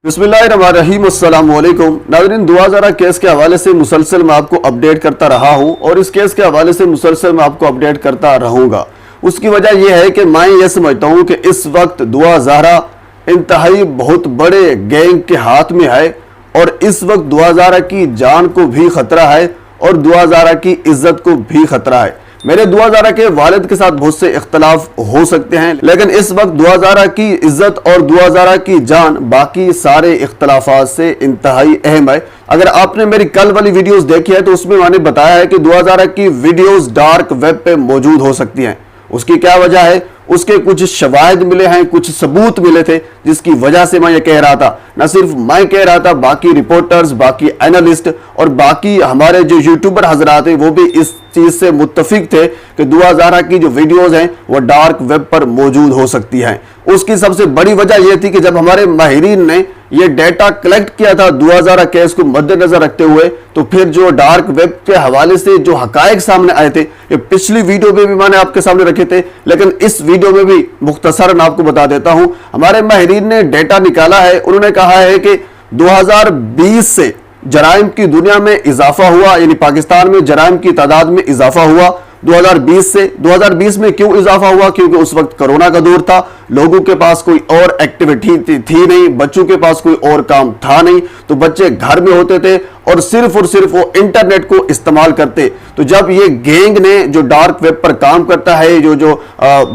बिस्मिल्लाहिर्रहमानिर्रहीम अस्सलाम वालेकुम नाज़रीन। 2000 केस के हवाले से मुसलसल मैं आपको अपडेट करता रहा हूं और इस केस के हवाले से मुसलसल मैं आपको अपडेट करता रहूंगा। उसकी वजह यह है कि मैं ये समझता हूं कि इस वक्त 2000 इंतहाई बहुत बड़े गैंग के हाथ में है और इस वक्त 2000 की जान को भी खतरा है और 2000 की इज्जत को भी खतरा है। मेरे 2000 के वालिद के साथ बहुत से इख्तलाफ हो सकते हैं, लेकिन इस वक्त 2000 की इज्जत और 2000 की जान बाकी सारे इख्तलाफात से इंतहाई अहम है। अगर आपने मेरी कल वाली वीडियोस देखी है तो उसमें मैंने बताया है कि 2000 की वीडियोस डार्क वेब पे मौजूद हो सकती हैं। उसकी क्या वजह है? उसके कुछ शवाहिद मिले हैं, कुछ सबूत मिले थे, जिसकी वजह से मैं ये कह रहा था। न सिर्फ मैं कह रहा था, बाकी रिपोर्टर्स, बाकी एनालिस्ट और बाकी हमारे जो यूट्यूबर हजरात हैं वो भी इस चीज से मुत्तफिक थे कि 2000 की जो वीडियोस हैं वो डार्क वेब पर मौजूद हो सकती हैं। उसकी सबसे बड़ी वजह यह थी कि जब हमारे माहिरीन ने ये डेटा कलेक्ट किया था 2000 केस को मद्देनजर रखते हुए, तो फिर जो डार्क वेब के हवाले से जो हकायक सामने आए थे, ये पिछली वीडियो में भी मैंने आपके सामने रखे थे, लेकिन इस वीडियो में भी मुख्तसरन आपको बता देता हूं। हमारे माहिरीन ने डेटा निकाला है। उन्होंने कहा है कि 2020 से जराइम की दुनिया में इजाफा हुआ, यानी पाकिस्तान में जराइम की तादाद में इजाफा हुआ 2020 से। 2020 में क्यों इजाफा हुआ? क्योंकि उस वक्त कोरोना का दौर था, लोगों के पास कोई और एक्टिविटी थी नहीं, बच्चों के पास कोई और काम था नहीं, तो बच्चे घर में होते थे और सिर्फ वो इंटरनेट को इस्तेमाल करते। तो जब ये गैंग ने जो डार्क वेब पर काम करता है, जो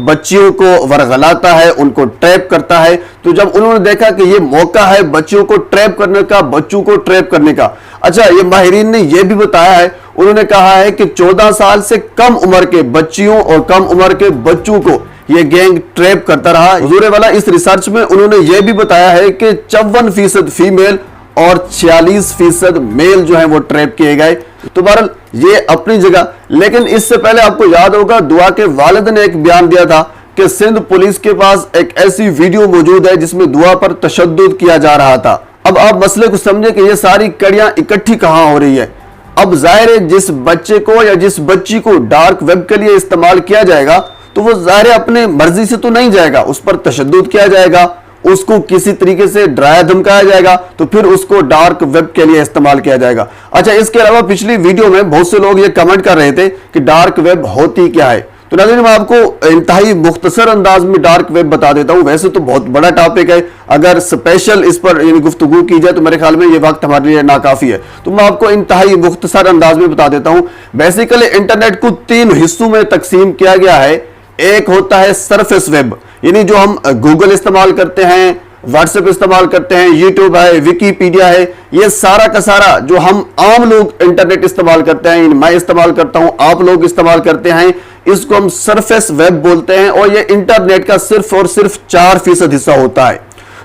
बच्चियों को वरगलाता है, उनको ट्रैप करता है, तो जब उन्होंने देखा कि ये मौका है बच्चियों को ट्रैप करने का, बच्चों को ट्रैप करने का। अच्छा, ये माहिरीन ने यह भी बताया है, उन्होंने कहा है कि 14 साल से कम उम्र के बच्चियों और कम उम्र के बच्चों को यह गैंग ट्रैप करता रहा। हुजूर वाला इस रिसर्च में उन्होंने यह भी बताया है कि 54% फीमेल और 46% मेल जो है वो ट्रैप किए गए। तो बहरहाल ये अपनी जगह, लेकिन इससे पहले आपको याद होगा दुआ के वालिद ने एक बयान दिया था कि सिंध पुलिस के पास एक ऐसी वीडियो मौजूद है जिसमें दुआ पर तशद्दुद किया जा रहा था। अब आप मसले को समझे कि ये सारी कड़ियां इकट्ठी कहां हो रही है। अब जाहिर है जिस बच्चे को या जिस बच्ची को डार्क वेब के लिए इस्तेमाल किया जाएगा तो वो जाहिर अपने मर्जी से तो नहीं जाएगा, उस पर तशद्दुद किया जाएगा, उसको किसी तरीके से डराया धमकाया जाएगा, तो फिर उसको डार्क वेब के लिए इस्तेमाल किया जाएगा। अच्छा, इसके अलावा पिछली वीडियो में बहुत से लोग ये कमेंट कर रहे थे कि डार्क वेब होती क्या है। तो नाज़रीन, मैं आपको इंतहाई मुख्तसर अंदाज में डार्क वेब बता देता हूं। वैसे तो बहुत बड़ा टॉपिक है, अगर स्पेशल इस पर गुफ्तगू की जाए तो मेरे ख्याल में ये वक्त हमारे लिए नाकाफी है, तो मैं आपको इंतहाई मुख्तसर अंदाज में बता देता हूं। बेसिकली इंटरनेट को 3 हिस्सों में तकसीम किया गया है। एक होता है सरफेस वेब, यानी जो हम गूगल इस्तेमाल करते हैं, व्हाट्सएप इस्तेमाल करते हैं, यूट्यूब है, विकीपीडिया है, ये सारा का सारा जो हम आम लोग इंटरनेट इस्तेमाल करते हैं, मैं इस्तेमाल करता हूं, आप लोग इस्तेमाल करते हैं, इसको हम सरफेस वेब बोलते हैं। और ये इंटरनेट का सिर्फ और सिर्फ 4% हिस्सा होता है।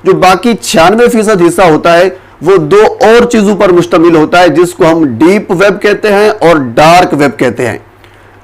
जो बाकी 96% हिस्सा होता है वो 2 और चीजों पर मुश्तमिल होता है, जिसको हम डीप वेब कहते हैं और डार्क वेब कहते हैं।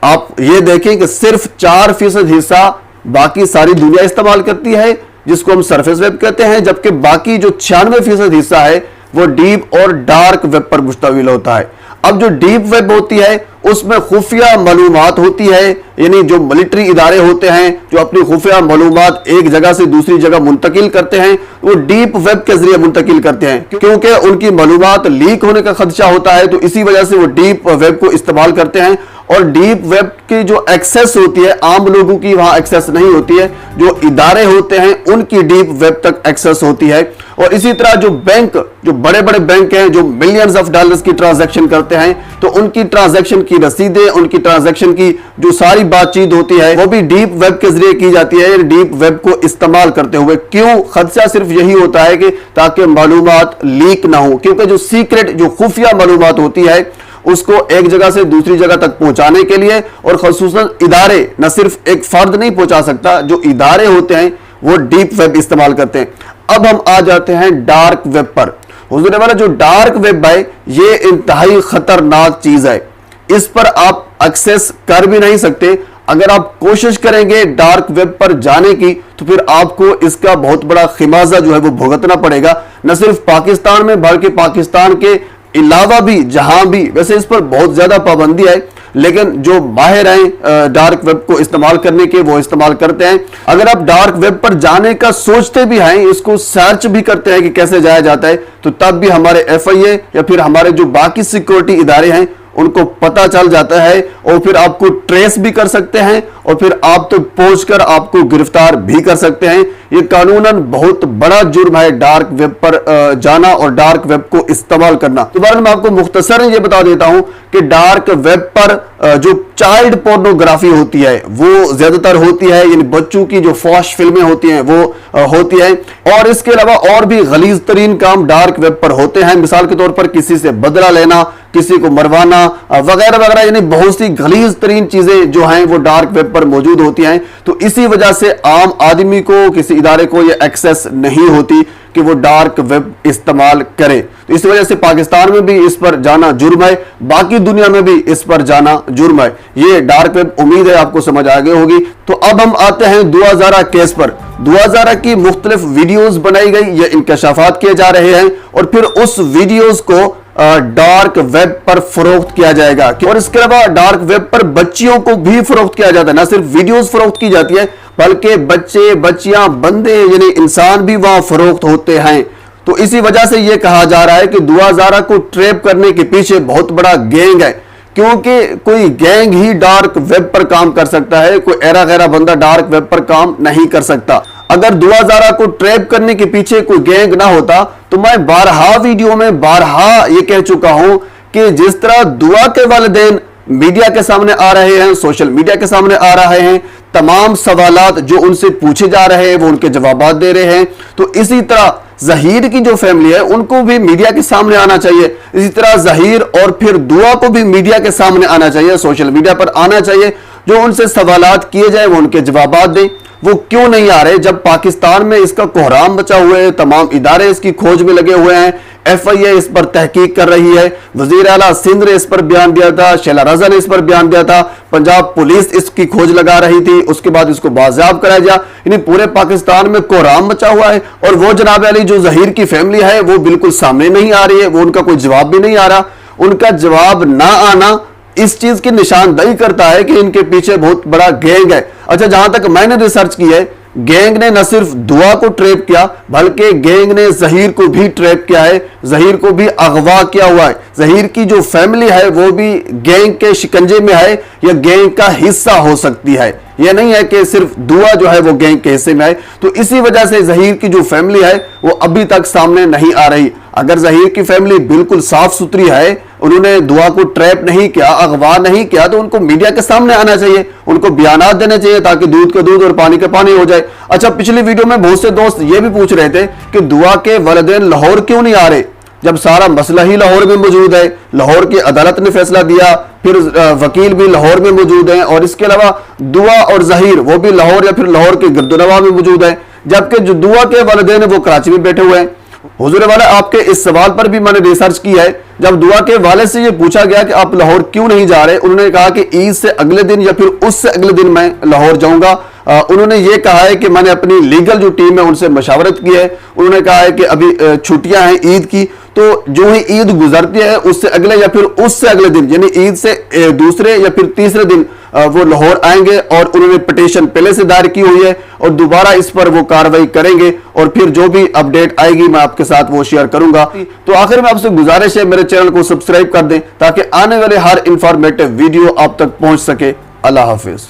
आप ये देखें कि सिर्फ 4% हिस्सा बाकी सारी दुनिया इस्तेमाल करती है, जिसको हम सरफेस वेब कहते हैं, जबकि बाकी जो 96% हिस्सा है वो डीप और डार्क वेब पर मुश्तमिल होता है। अब जो डीप वेब होती है उसमें खुफिया मालूमात होती है, यानी जो मिलिट्री इदारे होते हैं जो अपनी खुफिया मालूमात एक जगह से दूसरी जगह मुंतकिल करते हैं, वो डीप वेब के जरिए मुंतकिल करते हैं, क्योंकि उनकी मालूमात लीक होने का खदशा होता है, तो इसी वजह से वो डीप वेब को इस्तेमाल करते हैं। और डीप वेब की जो एक्सेस होती है आम लोगों की वहां एक्सेस नहीं होती है, जो इदारे होते हैं उनकी डीप वेब तक एक्सेस होती है। और इसी तरह जो बैंक, जो बड़े बड़े बैंक हैं जो मिलियंस ऑफ डॉलर्स की ट्रांजैक्शन करते हैं, तो उनकी ट्रांजैक्शन की रसीदें, उनकी ट्रांजैक्शन की जो सारी बातचीत होती है वो भी डीप वेब के जरिए की जाती है, डीप वेब को इस्तेमाल करते हुए। क्यों? खदशा सिर्फ यही होता है कि ताकि मालूमात लीक ना हो, क्योंकि जो सीक्रेट, जो खुफिया मालूमात होती है उसको एक जगह से दूसरी जगह तक पहुंचाने के लिए, और खसूसन इदारे, न सिर्फ एक फर्द नहीं पहुंचा सकता, जो इदारे होते हैं वो डीप वेब इस्तेमाल करते हैं। अब हम आ जाते हैं डार्क वेब पर। हुजूर वाला जो डार्क वेब है ये इंतहाई खतरनाक चीज है, इस पर आप एक्सेस कर भी नहीं सकते। अगर आप कोशिश करेंगे डार्क वेब पर जाने की तो फिर आपको इसका बहुत बड़ा खिमाजा जो है वो भुगतना पड़ेगा, न सिर्फ पाकिस्तान में बल्कि पाकिस्तान के अलावा भी जहां भी, वैसे इस पर बहुत ज्यादा पाबंदी है, लेकिन जो माहिर हैं डार्क वेब को इस्तेमाल करने के, वो इस्तेमाल करते हैं। अगर आप डार्क वेब पर जाने का सोचते भी हैं, इसको सर्च भी करते हैं कि कैसे जाया जाता है, तो तब भी हमारे FIA या फिर हमारे जो बाकी सिक्योरिटी इदारे हैं उनको पता चल जाता है और फिर आपको ट्रेस भी कर सकते हैं और फिर आप तो पहुंचकर आपको गिरफ्तार भी कर सकते हैं। ये कानूनन बहुत बड़ा जुर्म है डार्क वेब पर जाना और डार्क वेब को इस्तेमाल करना। तो बारे में आपको मुख्तसरन ये बता देता हूं कि डार्क वेब पर जो चाइल्ड पोर्नोग्राफी होती है वो ज्यादातर होती है, यानी बच्चों की जो फौश फिल्में होती हैं वो होती है, और इसके अलावा और भी गलीज तरीन काम डार्क वेब पर होते हैं। मिसाल के तौर पर किसी से बदला लेना, किसी को मरवाना वगैरह वगैरह, यानी बहुत सी गलीज तरीन चीजें जो हैं वो डार्क वेब पर मौजूद होती हैं। तो इसी वजह से आम आदमी को, किसी इदारे को ये एक्सेस नहीं होती कि वो डार्क वेब इस्तेमाल करे। तो इस वजह से पाकिस्तान में भी इस पर जाना जुर्म है, बाकी दुनिया में भी इस पर जाना जुर्म है। ये डार्क वेब उम्मीद है आपको समझ आ गई होगी। तो अब हम आते हैं दुआ ज़ारा केस पर। दुआ ज़ारा की मुख्तलिफ वीडियोस बनाई गई, ये इंकशाफात किए जा रहे हैं और फिर उस वीडियोस को डार्क वेब पर फरोख्त किया जाएगा। और इसके अलावा डार्क वेब पर बच्चियों को भी फरोख्त किया जाता है, ना सिर्फ वीडियोस फरोख्त की जाती है बल्कि बच्चे, बच्चियां, बंदे यानी इंसान भी वहां फरोख्त होते हैं। तो इसी वजह से यह कहा जा रहा है कि दुआ ज़ारा को ट्रैप करने के पीछे बहुत बड़ा गैंग है, क्योंकि कोई गैंग ही डार्क वेब पर काम कर सकता है, कोई ऐरा गैरा बंदा डार्क वेब पर काम नहीं कर सकता। अगर दुआ ज़ारा को ट्रैप करने के पीछे कोई गैंग ना होता तो मैं बारहा वीडियो में बारहा ये कह चुका हूं कि जिस तरह दुआ के वालिदैन मीडिया के सामने आ रहे हैं, सोशल मीडिया के सामने आ रहे हैं, तमाम सवालात जो उनसे पूछे जा रहे हैं वो उनके जवाबात दे रहे हैं, तो इसी तरह ज़हीर की जो फैमिली है उनको भी मीडिया के सामने आना चाहिए। इसी तरह ज़हीर और फिर दुआ को भी मीडिया के सामने आना चाहिए, सोशल मीडिया पर आना चाहिए, जो उनसे सवालात किए जाए वो उनके जवाबात दें। वो क्यों नहीं आ रहे जब पाकिस्तान में इसका कोहराम बचा हुआ है, तमाम इदारे इसकी खोज में लगे हुए हैं, FIA इस पर तहकीक कर रही है, वजीर आला सिंध ने इस पर बयान दिया था, शैला रज़ा ने इस पर बयान दिया था, पंजाब पुलिस इसकी खोज लगा रही थी, उसके बाद इसको बाज़ियाब कराया गया। यानी पूरे पाकिस्तान में कोहराम बचा हुआ है और वो जनाब अली जो ज़हीर की फैमिली है वो बिल्कुल सामने नहीं आ रही है, वो उनका कोई जवाब भी नहीं आ रहा। उनका जवाब ना आना इस चीज की निशानदही करता है कि इनके पीछे बहुत बड़ा गैंग है। अच्छा, जहां तक मैंने रिसर्च की है, गैंग ने न सिर्फ दुआ को ट्रैप किया बल्कि गैंग ने ज़हीर को भी ट्रैप किया है, ज़हीर को भी अगवा किया हुआ है। ज़हीर की जो फैमिली है वो भी गैंग के शिकंजे में है या गैंग का हिस्सा हो सकती है। यह नहीं है कि सिर्फ दुआ जो है वो गैंग के हिस्से में है। तो इसी वजह से ज़हीर की जो फैमिली है वो अभी तक सामने नहीं आ रही। अगर ज़हीर की फैमिली बिल्कुल साफ सुथरी है, उन्होंने दुआ को ट्रैप नहीं किया, अगवा नहीं किया, तो उनको मीडिया के सामने आना चाहिए, उनको बयानात देने चाहिए ताकि दूध का दूध और पानी का पानी हो जाए। अच्छा, पिछली वीडियो में बहुत से दोस्त ये भी पूछ रहे थे कि दुआ के वालिदैन लाहौर क्यों नहीं आ रहे, जब सारा मसला ही लाहौर में मौजूद है। लाहौर की अदालत ने फैसला दिया, फिर वकील भी लाहौर में मौजूद हैं और इसके अलावा दुआ और ज़हीर वो भी लाहौर या फिर लाहौर के गिरदोनवा में मौजूद है, जबकि जो दुआ के वालिदैन है वो कराची में बैठे हुए हैं। हुजूर वाला, आपके इस सवाल पर भी मैंने रिसर्च की है। जब दुआ के वालिद से ये पूछा गया कि आप लाहौर क्यों नहीं जा रहे, उन्होंने कहा कि ईद से अगले दिन या फिर उससे अगले दिन मैं लाहौर जाऊंगा। उन्होंने ये कहा है कि मैंने अपनी लीगल जो टीम है उनसे मशावरत की है। उन्होंने कहा है कि अभी छुट्टियां हैं ईद की, तो जो ही ईद गुजरती है उससे अगले या फिर उससे अगले दिन, यानी ईद से दूसरे या फिर तीसरे दिन वो लाहौर आएंगे और उन्होंने पिटीशन पहले से दायर की हुई है और दोबारा इस पर वो कार्रवाई करेंगे और फिर जो भी अपडेट आएगी मैं आपके साथ वो शेयर करूंगा। तो आखिर में आपसे गुजारिश है मेरे चैनल को सब्सक्राइब कर दें ताकि आने वाले हर इंफॉर्मेटिव वीडियो आप तक पहुंच सके। अल्लाह हाफिज।